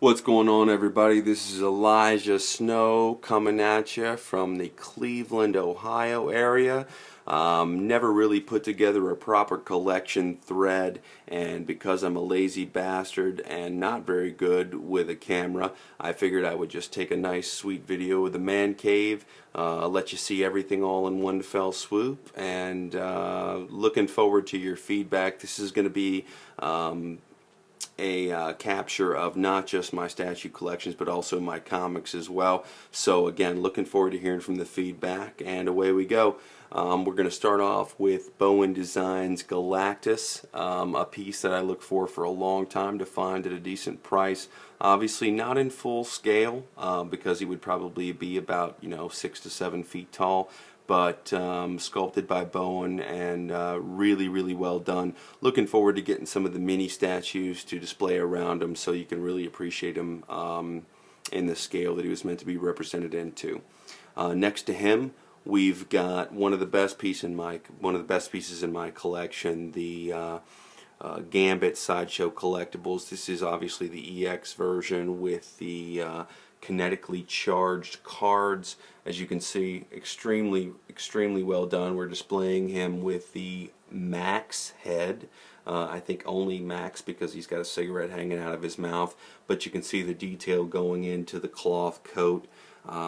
What's going on, everybody? This is Elijahsnow coming at you from the Cleveland, Ohio area. Never really put together a proper collection thread, and because I'm a lazy bastard and not very good with a camera, I figured I would just take a nice sweet video of the man cave, let you see everything all in one fell swoop, and looking forward to your feedback. This is going to be a capture of not just my statue collections but also my comics as well. So again, looking forward to hearing from the feedback, and away we go. We're going to start off with Bowen Designs Galactus, a piece that I look for a long time to find at a decent price. Obviously not in full scale because he would probably be about 6 to 7 feet tall, but sculpted by Bowen and really well done. Looking forward to getting some of the mini statues to display around him so you can really appreciate him in the scale that he was meant to be represented into. Next to him, we've got one of the best pieces in my collection, the Gambit Sideshow Collectibles. This is obviously the EX version with the kinetically charged cards. As you can see, extremely well done. We're displaying him with the Max head. I think only Max because he's got a cigarette hanging out of his mouth, but you can see the detail going into the cloth coat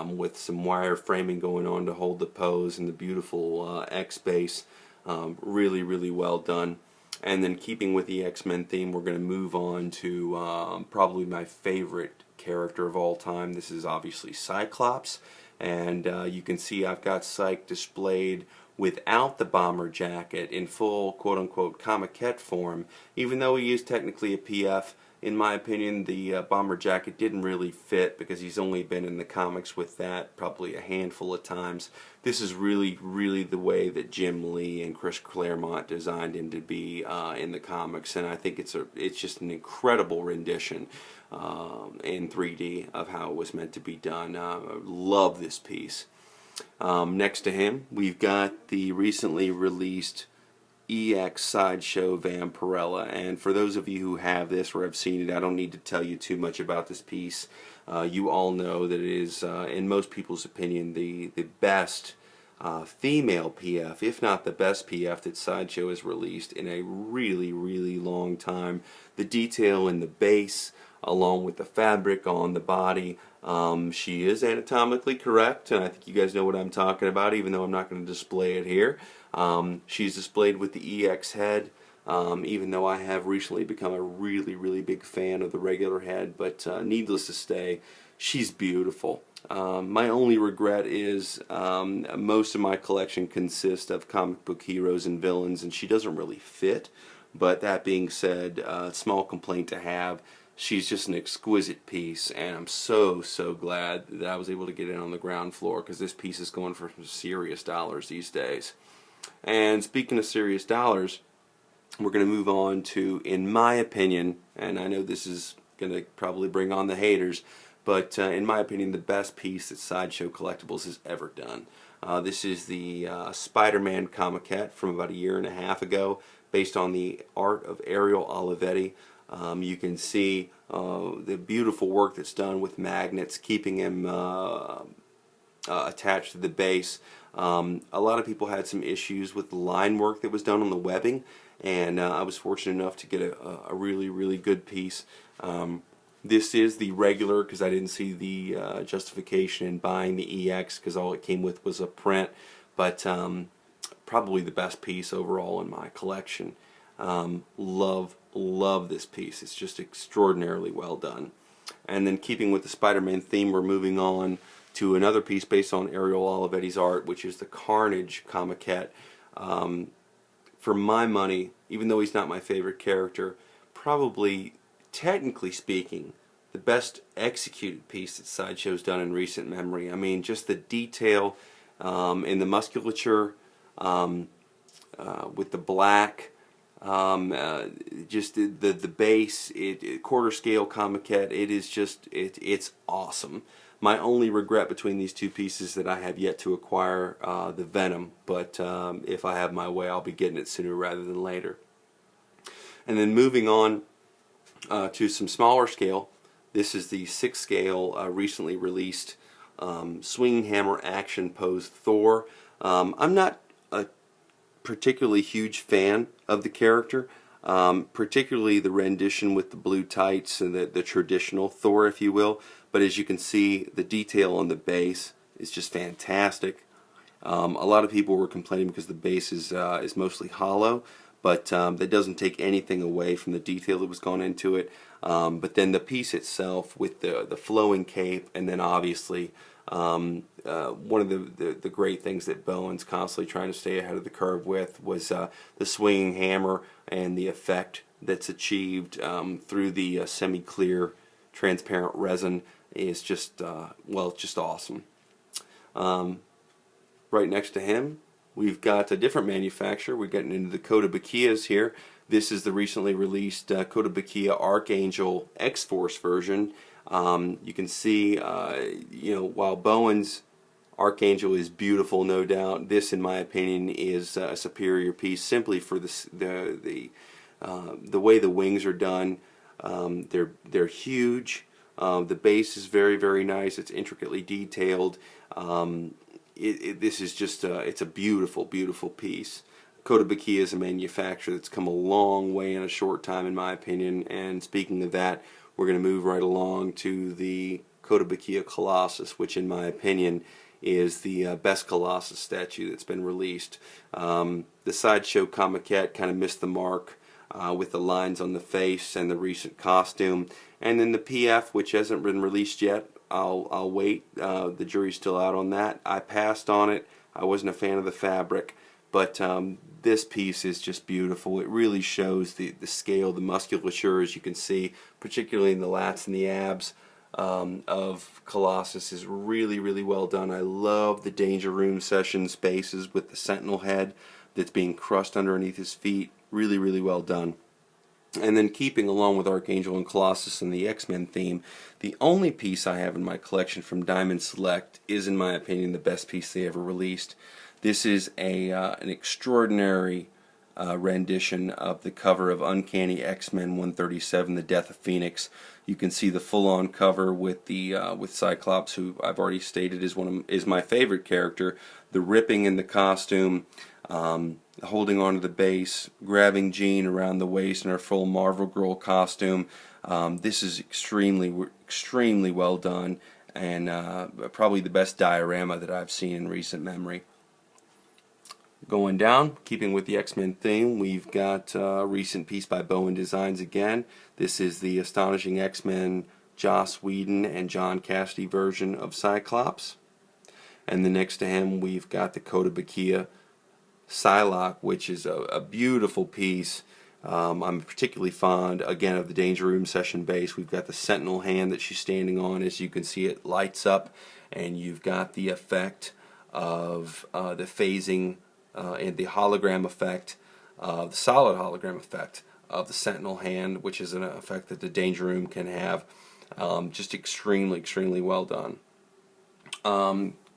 with some wire framing going on to hold the pose, and the beautiful X base. Really well done. And then, keeping with the X-Men theme, we're going to move on to probably my favorite character of all time. This is obviously Cyclops, and you can see I've got Cyc displayed without the bomber jacket in full quote-unquote comiquette form. Even though he is technically a PF, in my opinion the bomber jacket didn't really fit because he's only been in the comics with that probably a handful of times. This is really the way that Jim Lee and Chris Claremont designed him to be in the comics, and I think it's just an incredible rendition in 3D of how it was meant to be done. I love this piece. Next to him, we've got the recently released EX Sideshow Vampirella, and for those of you who have this or have seen it, I don't need to tell you too much about this piece. You all know that it is, in most people's opinion, the best female PF, if not the best PF that Sideshow has released in a really long time. The detail in the base, along with the fabric on the body, she is anatomically correct, and I think you guys know what I'm talking about, even though I'm not going to display it here. She's displayed with the EX head, even though I have recently become a really big fan of the regular head, but needless to say, she's beautiful. My only regret is most of my collection consists of comic book heroes and villains, and she doesn't really fit. But that being said, small complaint to have. She's just an exquisite piece, and I'm so glad that I was able to get in on the ground floor, because this piece is going for some serious dollars these days. And speaking of serious dollars, we're going to move on to, in my opinion, and I know this is going to probably bring on the haters, but in my opinion, the best piece that Sideshow Collectibles has ever done. This is the Spider-Man comiquette from about a year and a half ago, based on the art of Ariel Olivetti. You can see the beautiful work that's done with magnets, keeping him attached to the base. A lot of people had some issues with the line work that was done on the webbing, and I was fortunate enough to get a really good piece. This is the regular, because I didn't see the justification in buying the EX, because all it came with was a print, but probably the best piece overall in my collection. Love this piece. It's just extraordinarily well done. And then, keeping with the Spider-Man theme, we're moving on to another piece based on Ariel Olivetti's art, which is the Carnage comiquette. For my money, even though he's not my favorite character, probably, technically speaking, the best executed piece that Sideshow's done in recent memory. I mean, just the detail in the musculature with the black, just the base, quarter scale comiquette. It is just, it's awesome. My only regret between these two pieces that I have yet to acquire the Venom, but if I have my way, I'll be getting it sooner rather than later. And then moving on to some smaller scale, This is the 6 scale recently released swinging hammer action pose Thor. I'm not a particularly huge fan of the character, particularly the rendition with the blue tights and the traditional Thor, if you will. But as you can see, the detail on the base is just fantastic. A lot of people were complaining because the base is mostly hollow, but that doesn't take anything away from the detail that was gone into it. But then the piece itself with the flowing cape, and then obviously one of the great things that Bowen's constantly trying to stay ahead of the curve with was the swinging hammer and the effect that's achieved through the semi-clear transparent resin is just well, just awesome. Right next to him, we've got a different manufacturer. We're getting into the Kotobukiya's here. This is the recently released Kotobukiya Archangel X-Force version. You can see, while Bowen's Archangel is beautiful, no doubt, this, in my opinion, is a superior piece simply for the way the wings are done. They're huge. The base is very, very nice. It's intricately detailed. This is just it's a beautiful, beautiful piece. Kotobukiya is a manufacturer that's come a long way in a short time, in my opinion. And speaking of that, we're going to move right along to the Kotobukiya Colossus, which, in my opinion, is the best Colossus statue that's been released. The Sideshow Comiquette kind of missed the mark with the lines on the face and the recent costume. And then the PF, which hasn't been released yet, I'll wait. The jury's still out on that. I passed on it. I wasn't a fan of the fabric, but this piece is just beautiful. It really shows the scale, the musculature, as you can see, particularly in the lats and the abs of Colossus, is really, really well done. I love the Danger Room session spaces with the Sentinel head that's being crushed underneath his feet. Really, really well done. And then, keeping along with Archangel and Colossus and the X-Men theme, the only piece I have in my collection from Diamond Select is, in my opinion, the best piece they ever released. This is an extraordinary rendition of the cover of Uncanny X-Men 137, The Death of Phoenix. You can see the full-on cover with with Cyclops, who I've already stated is my favorite character. The ripping in the costume, holding onto the base, grabbing Jean around the waist in her full Marvel Girl costume. This is extremely well done, and probably the best diorama that I've seen in recent memory. Going down, keeping with the X-Men theme, we've got a recent piece by Bowen Designs again. This is the Astonishing X-Men Joss Whedon and John Cassidy version of Cyclops. And then next to him, we've got the Kotobukiya Psylocke, which is a beautiful piece. I'm particularly fond, again, of the Danger Room session base. We've got the Sentinel hand that she's standing on. As you can see, it lights up, and you've got the effect of the phasing and the hologram effect, the solid hologram effect of the Sentinel hand, which is an effect that the Danger Room can have. Just extremely well done.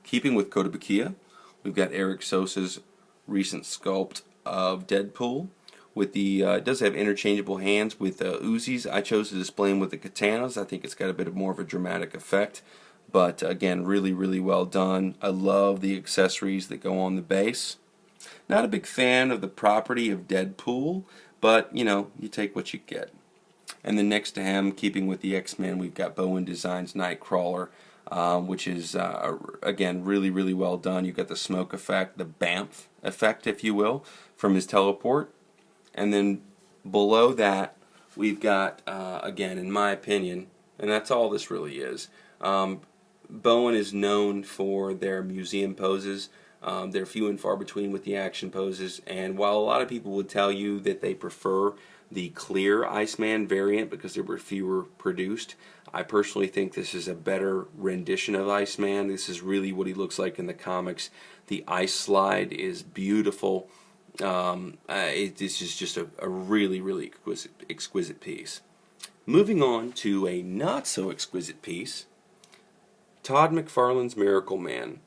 Keeping with Kotobukiya, we've got Eric Sosa's recent sculpt of Deadpool. With the it does have interchangeable hands with Uzis. I chose to display them with the katanas. I think it's got a bit more of a dramatic effect, but again, really well done. I love the accessories that go on the base. Not a big fan of the property of Deadpool, but you take what you get. And then next to him, keeping with the X-Men, we've got Bowen Designs Nightcrawler, which is again really well done. You've got the smoke effect, the BAMF effect, if you will, from his teleport. And then below that, we've got, again, in my opinion, and that's all this really is, Bowen is known for their museum poses. They're few and far between with the action poses, and while a lot of people would tell you that they prefer the clear Iceman variant because there were fewer produced, I personally think this is a better rendition of Iceman. This is really what he looks like in the comics. The ice slide is beautiful. This is just a really exquisite piece. Moving on to a not so exquisite piece, Todd McFarlane's Miracle Man.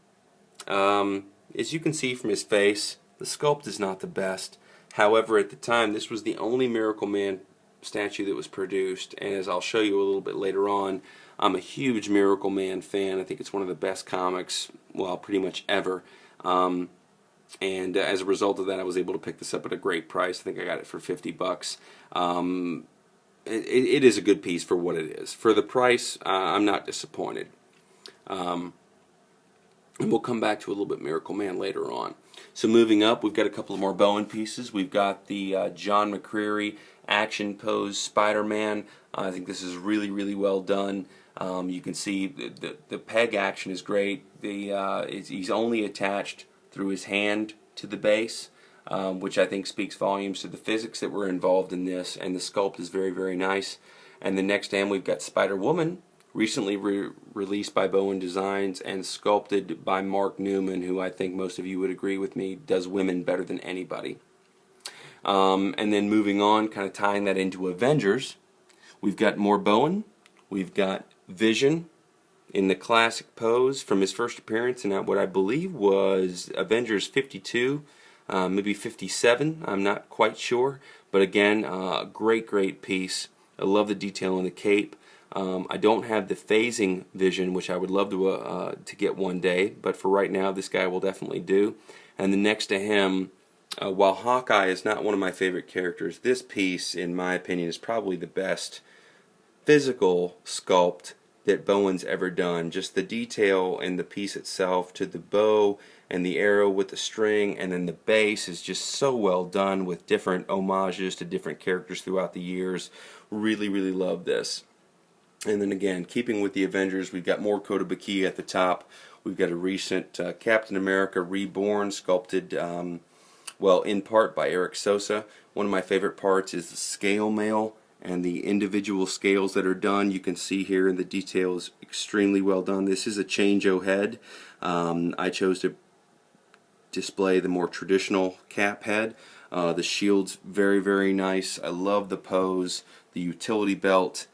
As you can see from his face, the sculpt is not the best. However, at the time, this was the only Miracle Man statue that was produced, and as I'll show you a little bit later on, I'm a huge Miracle Man fan. I think it's one of the best comics, well, pretty much ever. And as a result of that, I was able to pick this up at a great price. I think I got it for 50 bucks. It is a good piece for what it is. For the price, I'm not disappointed. And we'll come back to a little bit Miracle Man later on. So moving up, we've got a couple of more Bowen pieces. We've got the John McCreary action pose Spider-Man. I think this is really, really well done. You can see the peg action is great. He's only attached through his hand to the base, which I think speaks volumes to the physics that were involved in this, and the sculpt is very, very nice. And the next hand we've got Spider-Woman, recently released by Bowen Designs and sculpted by Mark Newman, who I think most of you would agree with me does women better than anybody. And then moving on, kind of tying that into Avengers, we've got more Bowen. We've got Vision in the classic pose from his first appearance in what I believe was Avengers 52, maybe 57, I'm not quite sure. But again, great, great piece. I love the detail in the cape. I don't have the phasing Vision, which I would love to get one day, but for right now, this guy will definitely do. And then next to him, while Hawkeye is not one of my favorite characters, this piece, in my opinion, is probably the best physical sculpt that Bowen's ever done. Just the detail in the piece itself, to the bow and the arrow with the string, and then the base is just so well done with different homages to different characters throughout the years. Really, really love this. And then again, keeping with the Avengers, we've got more Kotobukiya at the top. We've got a recent Captain America Reborn sculpted, well, in part by Eric Sosa. One of my favorite parts is the scale mail and the individual scales that are done. You can see here in the detail is extremely well done. This is a Change-O head. I chose to display the more traditional cap head. The shield's very, very nice. I love the pose, the utility belt.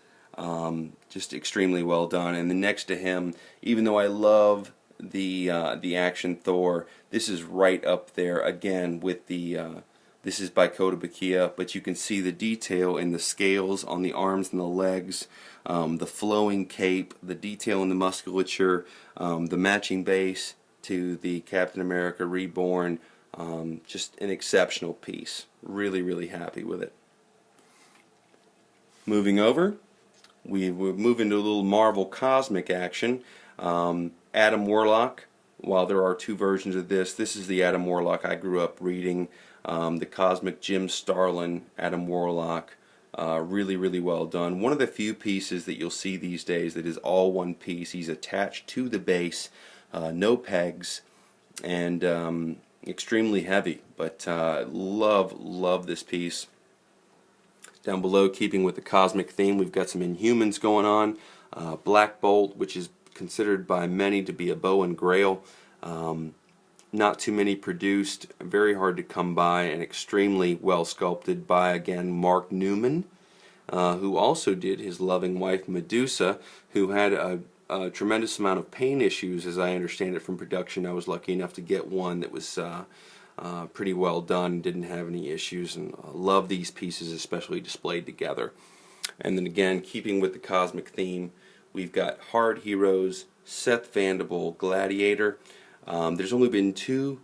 Just extremely well done. And then next to him, even though I love the action Thor, this is right up there again with the this is by Kotobukiya, but you can see the detail in the scales on the arms and the legs, the flowing cape, the detail in the musculature, the matching base to the Captain America Reborn. Just an exceptional piece. Really, really happy with it. Moving over, we move into a little Marvel Cosmic action. Adam Warlock, while there are two versions of this is the Adam Warlock I grew up reading. The Cosmic Jim Starlin Adam Warlock. Really, really well done. One of the few pieces that you'll see these days that is all one piece. He's attached to the base, no pegs, and extremely heavy. But love this piece. Down below, keeping with the cosmic theme, we've got some Inhumans going on. Black Bolt, which is considered by many to be a Bowen Grail. Not too many produced, very hard to come by, and extremely well sculpted by, again, Mark Newman, who also did his loving wife Medusa, who had a tremendous amount of pain issues, as I understand it from production. I was lucky enough to get one that was pretty well done, didn't have any issues, and love these pieces, especially displayed together. And then again, keeping with the cosmic theme, we've got Hard Heroes, Seth Vanderbilt, Gladiator. There's only been two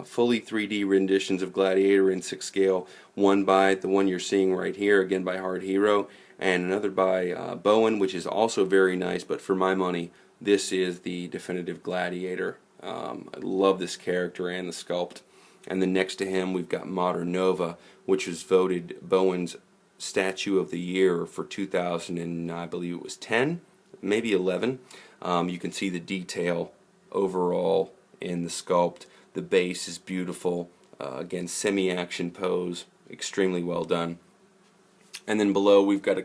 fully 3D renditions of Gladiator in 6 scale. One by the one you're seeing right here, again by Hard Hero, and another by Bowen, which is also very nice, but for my money, this is the definitive Gladiator. I love this character and the sculpt. And then next to him, we've got Modern Nova, which was voted Bowen's Statue of the Year for 2000, and I believe it was 10, maybe 11. You can see the detail overall in the sculpt. The base is beautiful. Again, semi-action pose, extremely well done. And then below we've got an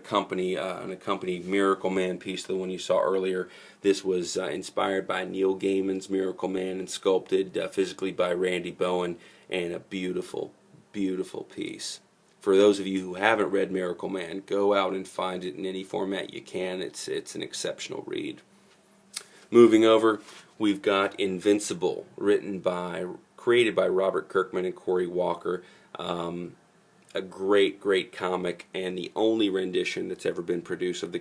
accompanied Miracle Man piece, the one you saw earlier. This was inspired by Neil Gaiman's Miracle Man and sculpted physically by Randy Bowen, and a beautiful, beautiful piece. For those of you who haven't read Miracle Man, go out and find it in any format you can. It's an exceptional read. Moving over, we've got Invincible, created by Robert Kirkman and Corey Walker. a great, great comic, and the only rendition that's ever been produced of the